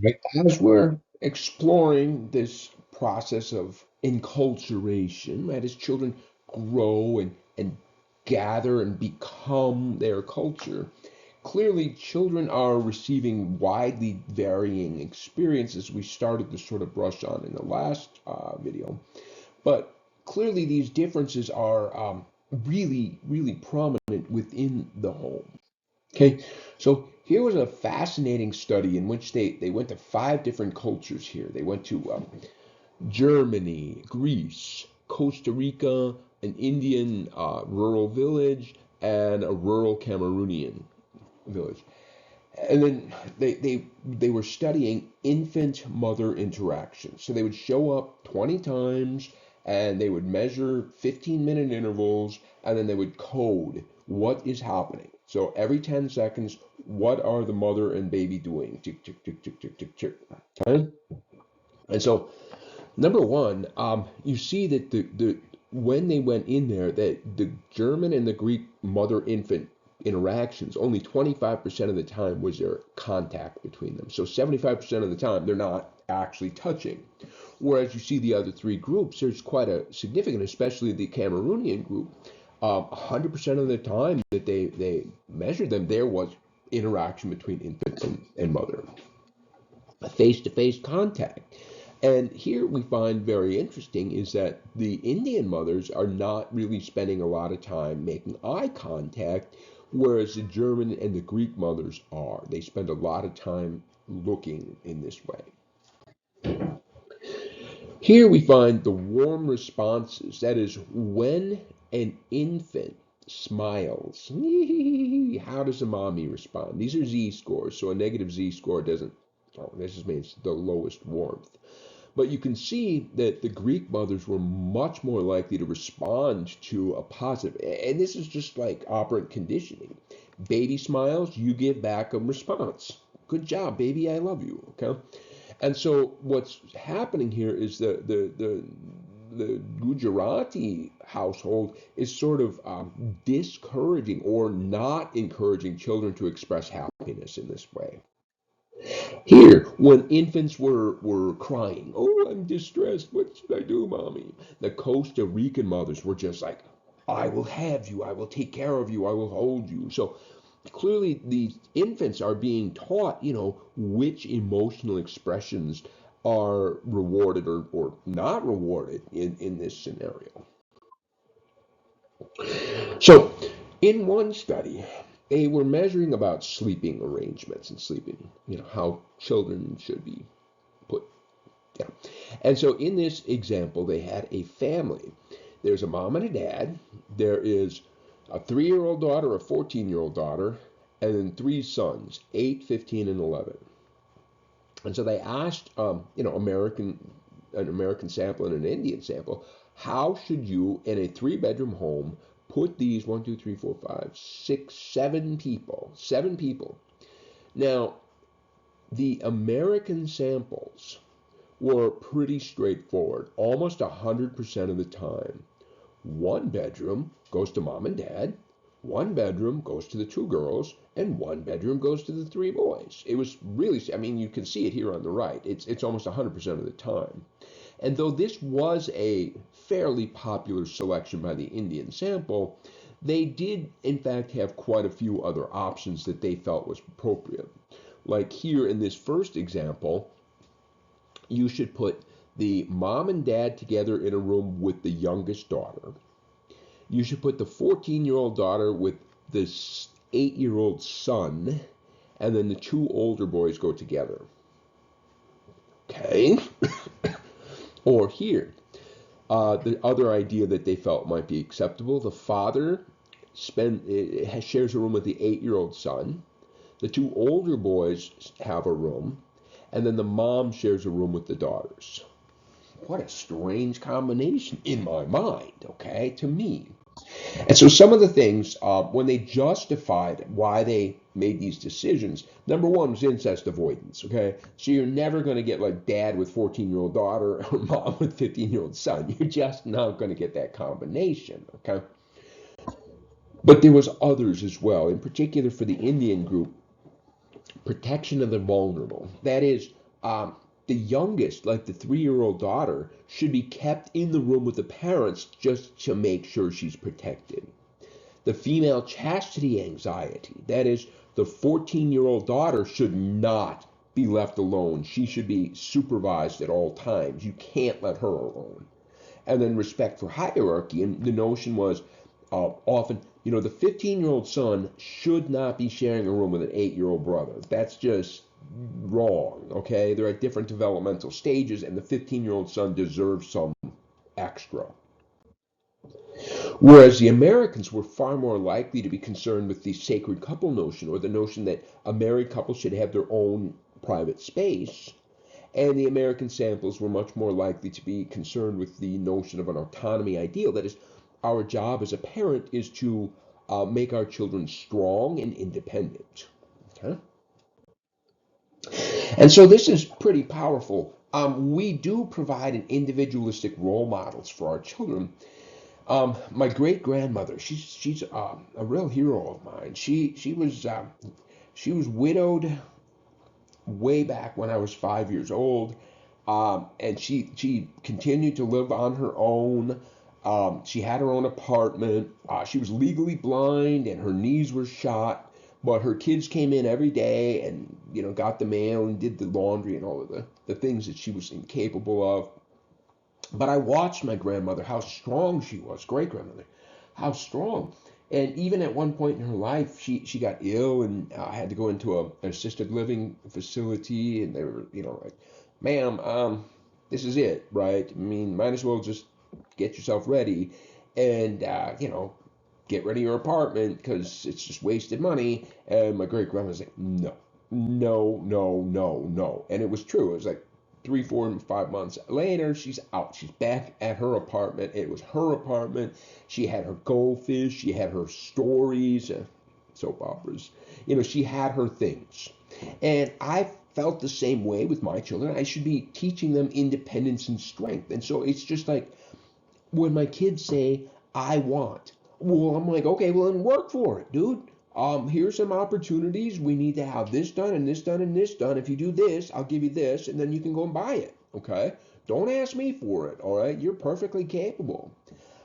Right. As we're exploring this process of enculturation, right, as children grow and gather and become their culture, clearly children are receiving widely varying experiences we started to sort of brush on in the last video. But clearly these differences are really, really prominent within the home. Okay, so here was a fascinating study in which they went to five different cultures here. They went to Germany, Greece, Costa Rica, an Indian rural village, and a rural Cameroonian village. And then they were studying infant mother interaction. So they would show up 20 times and they would measure 15-minute intervals and then they would code what is happening. So every 10 seconds, what are the mother and baby doing? Tick, tick, tick, tick, tick, tick, tick. Okay? And so number one, you see that the when they went in there, that the German and the Greek mother-infant interactions, only 25% of the time was there contact between them. So 75% of the time, they're not actually touching. Whereas you see the other three groups, there's quite a significant, especially the Cameroonian group, 100% of the time that they measured them, there was interaction between infant and mother, face-to-face contact. And here we find very interesting is that the Indian mothers are not really spending a lot of time making eye contact, whereas the German and the Greek mothers are. They spend a lot of time looking in this way. Here we find the warm responses. That is, when an infant smiles, how does a mommy respond? These are Z scores, so a negative Z score doesn't, oh, this just means the lowest warmth. But you can see that the Greek mothers were much more likely to respond to a positive, and this is just like operant conditioning. Baby smiles, you give back a response. Good job, baby, I love you. Okay, and so what's happening here is the Gujarati household is sort of discouraging or not encouraging children to express happiness in this way. Here, when infants were crying, oh, I'm distressed. What should I do, mommy? The Costa Rican mothers were just like, I will have you. I will take care of you. I will hold you. So clearly, these infants are being taught, which emotional expressions are rewarded or not rewarded in this scenario. So, in one study, they were measuring about sleeping arrangements and sleeping, how children should be put. Yeah. And so in this example, they had a family. There's a mom and a dad. There is a 3-year-old daughter, a 14-year-old daughter, and then three sons, 8, 15, and 11. And so they asked, an American sample and an Indian sample, how should you in a three-bedroom home put these 7 people? Now, the American samples were pretty straightforward. Almost 100% of the time, one bedroom goes to mom and dad, one bedroom goes to the two girls, and one bedroom goes to the three boys. It was really, I mean, you can see it here on the right. It's almost 100% of the time. And though this was a fairly popular selection by the Indian sample, they did in fact have quite a few other options that they felt was appropriate. Like here in this first example, you should put the mom and dad together in a room with the youngest daughter. You should put the 14-year-old daughter with the 8-year-old son, and then the two older boys go together. Okay? Or here, the other idea that they felt might be acceptable, the father shares a room with the 8-year-old son. The two older boys have a room, and then the mom shares a room with the daughters. What a strange combination in my mind, okay, to me. And so some of the things, when they justified why they made these decisions, number one was incest avoidance, okay? So you're never going to get like dad with 14-year-old daughter or mom with 15-year-old son. You're just not going to get that combination, okay? But there was others as well, in particular for the Indian group, protection of the vulnerable. That is, the youngest, like the 3-year-old daughter, should be kept in the room with the parents just to make sure she's protected. The female chastity anxiety, that is, the 14-year-old daughter should not be left alone. She should be supervised at all times. You can't let her alone. And then respect for hierarchy. And the notion was often, the 15-year-old son should not be sharing a room with an 8-year-old brother. That's just wrong, okay? They're at different developmental stages, and the 15-year-old son deserves some extra. Whereas the Americans were far more likely to be concerned with the sacred couple notion, or the notion that a married couple should have their own private space. And the American samples were much more likely to be concerned with the notion of an autonomy ideal. That is, our job as a parent is to make our children strong and independent. Okay? And so this is pretty powerful. We do provide an individualistic role models for our children. My great grandmother, she's a real hero of mine. She was widowed way back when I was 5 years old, and she continued to live on her own. She had her own apartment. She was legally blind, and her knees were shot. But her kids came in every day and got the mail and did the laundry and all of the things that she was incapable of. But I watched my grandmother, how strong she was, great grandmother, how strong. And even at one point in her life, she got ill and had to go into an assisted living facility. And they were, like, ma'am, this is it, right? I mean, might as well just get yourself ready and, get rid of your apartment because it's just wasted money. And my great grandma was like, no, no, no, no, no. And it was true. It was like 3, 4, and 5 months later, she's out. She's back at her apartment. It was her apartment. She had her goldfish. She had her stories, soap operas. She had her things. And I felt the same way with my children. I should be teaching them independence and strength. And so it's just like when my kids say, I want. Well, I'm like, okay, well, then work for it, dude. Here's some opportunities. We need to have this done and this done and this done. If you do this, I'll give you this, and then you can go and buy it. Okay? Don't ask me for it. All right? You're perfectly capable.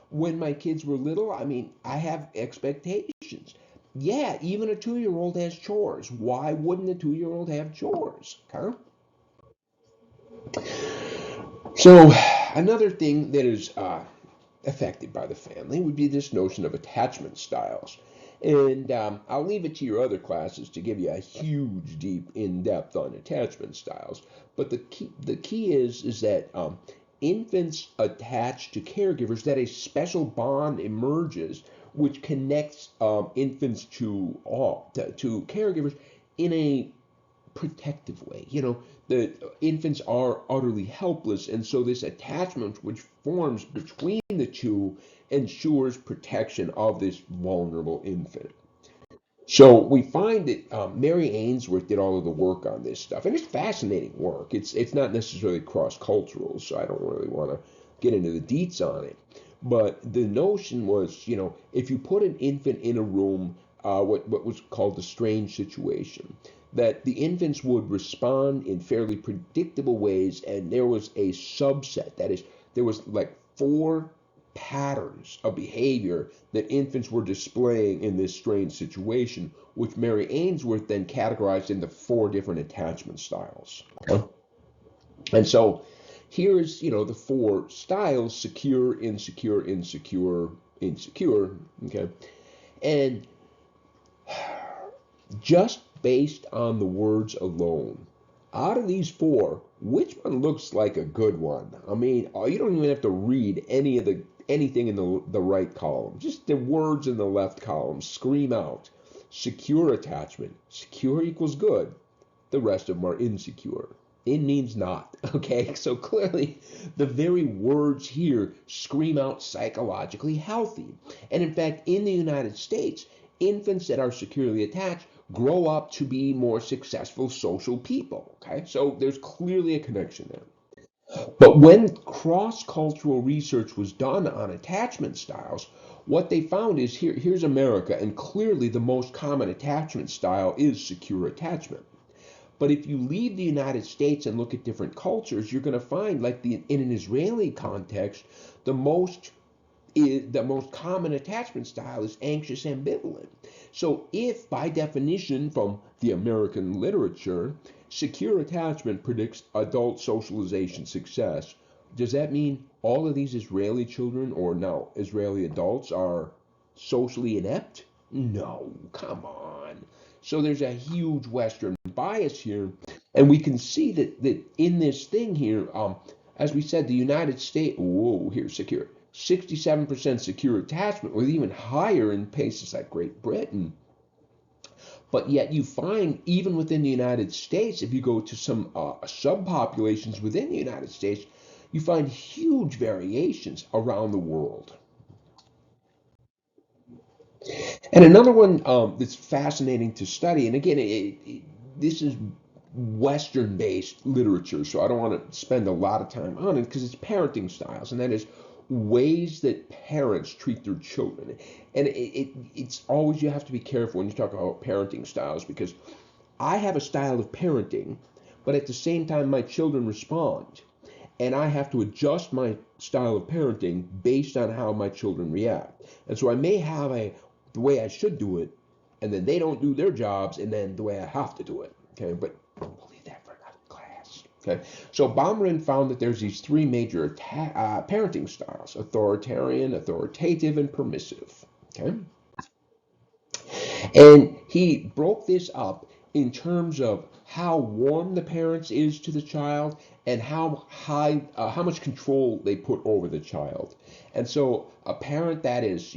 When my kids were little, I have expectations. Yeah, even a 2-year-old has chores. Why wouldn't a 2-year-old have chores? Okay? So another thing that is affected by the family would be this notion of attachment styles. And I'll leave it to your other classes to give you a huge, deep, in-depth on attachment styles. But the key is that infants attached to caregivers, that a special bond emerges which connects infants to caregivers in a protective way. The infants are utterly helpless, and so this attachment which forms between the two ensures protection of this vulnerable infant. So we find that Mary Ainsworth did all of the work on this stuff, and it's fascinating work. It's not necessarily cross-cultural, so I don't really want to get into the deets on it. But the notion was, if you put an infant in a room, what was called the strange situation, that the infants would respond in fairly predictable ways, and there was a subset. That is, there was like 4 patterns of behavior that infants were displaying in this strange situation, which Mary Ainsworth then categorized into 4 different attachment styles. Okay? And so here's, the 4 styles: secure, insecure, insecure, insecure. Okay. And just based on the words alone, out of these 4, which one looks like a good one? You don't even have to read anything in the right column. Just the words in the left column scream out. Secure attachment. Secure equals good. The rest of them are insecure. In means not. Okay, so clearly the very words here scream out psychologically healthy. And in fact, in the United States, infants that are securely attached grow up to be more successful social people. Okay, so there's clearly a connection there. But when cross-cultural research was done on attachment styles, what they found is here's America, and clearly the most common attachment style is secure attachment. But if you leave the United States and look at different cultures, you're going to find, like in an Israeli context, the most the most common attachment style is anxious ambivalent. So if by definition from the American literature, secure attachment predicts adult socialization success, does that mean all of these Israeli children or now Israeli adults are socially inept? No, come on. So there's a huge Western bias here, and we can see that in this thing here, as we said, the United States, whoa, here's secure. 67% secure attachment, with even higher in places like Great Britain. But yet you find, even within the United States, if you go to some subpopulations within the United States, you find huge variations around the world. And another one that's fascinating to study, and again, this is Western based literature, so I don't want to spend a lot of time on it because it's parenting styles, and that is ways that parents treat their children. And it's always, you have to be careful when you talk about parenting styles because I have a style of parenting, but at the same time, my children respond. And I have to adjust my style of parenting based on how my children react. And so I may have the way I should do it, and then they don't do their jobs, and then the way I have to do it. Okay, but we'll leave that for another class. Okay, so Baumrind found that there's these three major parenting styles: authoritarian, authoritative, and permissive. Okay, and he broke this up in terms of how warm the parents is to the child and how much control they put over the child. And so a parent that is,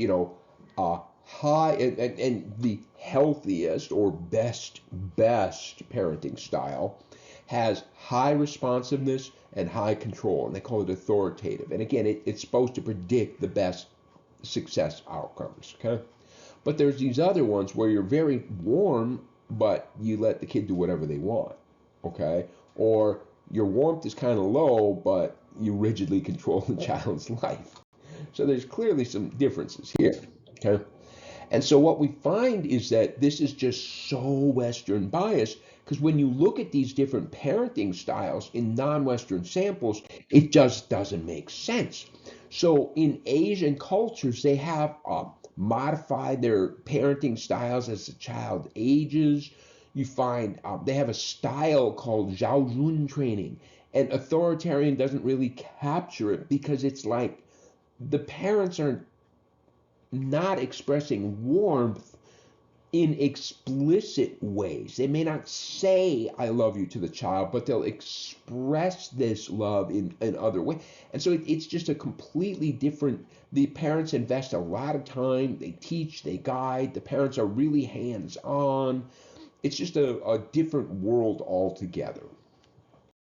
high and the healthiest or best parenting style has high responsiveness and high control, and they call it authoritative. And again, it's supposed to predict the best success outcomes. Okay. But there's these other ones where you're very warm, but you let the kid do whatever they want, okay? Or your warmth is kind of low, but you rigidly control the child's life. So there's clearly some differences here, okay? And so what we find is that this is just so Western biased because when you look at these different parenting styles in non-Western samples, it just doesn't make sense. So in Asian cultures, they have modified their parenting styles as the child ages. You find they have a style called Zhaozhun training, and authoritarian doesn't really capture it because it's like the parents are not expressing warmth in explicit ways. They may not say I love you to the child, but they'll express this love in other ways. And so it's just a completely different, the parents invest a lot of time, they teach, they guide, the parents are really hands-on. It's just a different world altogether.